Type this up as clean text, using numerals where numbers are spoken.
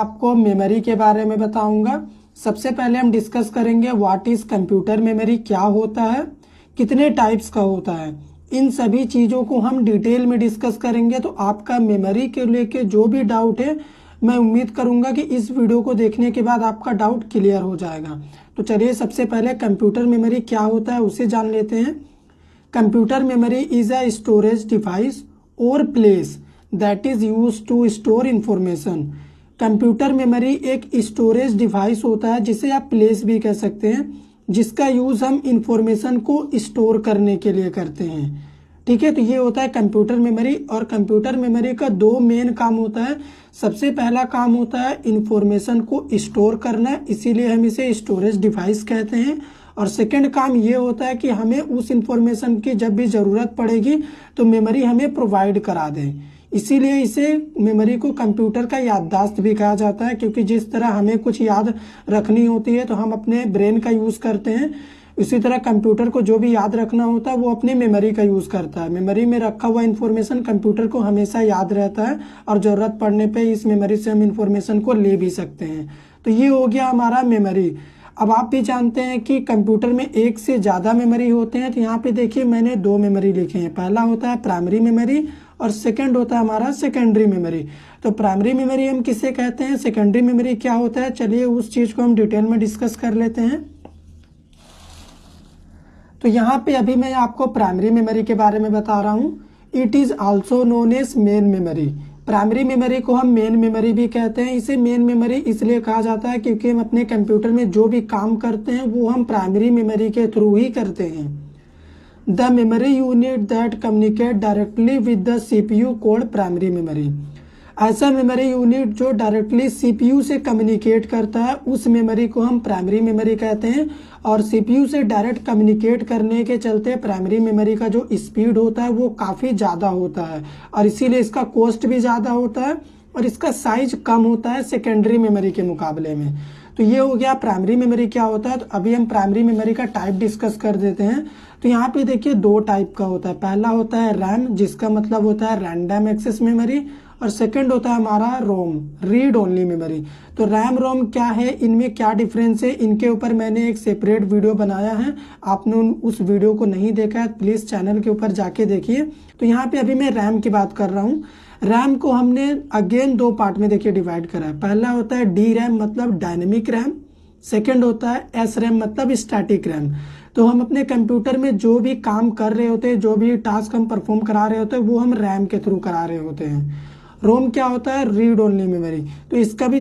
आपको मेमोरी के बारे में बताऊंगा। सबसे पहले हम डिस्कस करेंगे व्हाट इज कंप्यूटर मेमोरी, क्या होता है, कितने टाइप्स का होता है। इन सभी चीज़ों को हम डिटेल में डिस्कस करेंगे। तो आपका मेमोरी के लेके जो भी डाउट है, मैं उम्मीद करूंगा कि इस वीडियो को देखने के बाद आपका डाउट क्लियर हो जाएगा। तो चलिए सबसे पहले कंप्यूटर मेमोरी क्या होता है उसे जान लेते हैं। Computer memory is a storage device or place that is use to store information. Computer memory एक स्टोरेज डिवाइस होता है जिसे आप प्लेस भी कह सकते हैं, जिसका यूज हम इंफॉर्मेशन को स्टोर करने के लिए करते हैं। ठीक है, तो ये होता है कंप्यूटर मेमोरी। और कंप्यूटर मेमोरी का दो मेन काम होता है। सबसे पहला काम होता है इंफॉर्मेशन को स्टोर करना, इसीलिए हम इसे स्टोरेज डिवाइस कहते हैं। और सेकंड काम ये होता है कि हमें उस इंफॉर्मेशन की जब भी ज़रूरत पड़ेगी तो मेमोरी हमें प्रोवाइड करा दें। इसीलिए इसे मेमोरी को कंप्यूटर का याददाश्त भी कहा जाता है, क्योंकि जिस तरह हमें कुछ याद रखनी होती है तो हम अपने ब्रेन का यूज़ करते हैं, इसी तरह कंप्यूटर को जो भी याद रखना होता है वो अपनी मेमोरी का यूज़ करता है। मेमोरी में रखा हुआ इन्फॉर्मेशन कंप्यूटर को हमेशा याद रहता है और ज़रूरत पड़ने पे इस मेमोरी से हम इन्फॉर्मेशन को ले भी सकते हैं। तो ये हो गया हमारा मेमोरी। अब आप भी जानते हैं कि कंप्यूटर में एक से ज़्यादा मेमोरी होते हैं। तो यहाँ पे देखिए मैंने दो मेमोरी लिखे हैं। पहला होता है प्राइमरी मेमोरी और सेकंड होता है हमारा सेकेंडरी मेमोरी। तो प्राइमरी मेमोरी हम किसे कहते हैं, सेकेंडरी मेमोरी क्या होता है, चलिए उस चीज़ को हम डिटेल में डिस्कस कर लेते हैं। तो यहाँ पे अभी मैं आपको प्राइमरी मेमोरी के बारे में बता रहा हूँ। It is also known as main memory. Primary memory को हम मेन मेमोरी भी कहते हैं। इसे मेन मेमोरी इसलिए कहा जाता है क्योंकि हम अपने कंप्यूटर में जो भी काम करते हैं वो हम प्राइमरी मेमोरी के थ्रू ही करते हैं। The memory unit that communicate directly with the CPU called primary memory. ऐसा मेमोरी यूनिट जो डायरेक्टली सीपीयू से कम्युनिकेट करता है उस मेमोरी को हम प्राइमरी मेमोरी कहते हैं। और सीपीयू से डायरेक्ट कम्युनिकेट करने के चलते प्राइमरी मेमोरी का जो स्पीड होता है वो काफ़ी ज़्यादा होता है और इसीलिए इसका कॉस्ट भी ज़्यादा होता है और इसका साइज कम होता है सेकेंडरी मेमोरी के मुकाबले में। तो ये हो गया प्राइमरी मेमोरी क्या होता है। तो अभी हम प्राइमरी मेमोरी का टाइप डिस्कस कर देते हैं। तो यहाँ पे देखिए दो टाइप का होता है। पहला होता है रैम, जिसका मतलब होता है रैंडम एक्सेस मेमोरी, और सेकंड होता है हमारा रोम, रीड ओनली मेमोरी। तो रैम रोम क्या है, इनमें क्या डिफरेंस है, इनके ऊपर मैंने एक सेपरेट वीडियो बनाया है। आपने उस वीडियो को नहीं देखा है प्लीज़ चैनल के ऊपर जाके देखिए। तो यहाँ पे अभी मैं रैम की बात कर रहा हूँ। रैम को हमने अगेन दो पार्ट में देखिए डिवाइड करा है। पहला होता है डी रैम मतलब डायनेमिक रैम, सेकेंड होता है एस रैम मतलब स्टैटिक रैम। तो हम अपने कंप्यूटर में जो भी काम कर रहे होते हैं, जो भी टास्क हम परफॉर्म करा रहे होते हैं वो हम रैम के थ्रू करा रहे होते हैं। रोम क्या होता है, रीड ओनली मेमोरी। तो इसका भी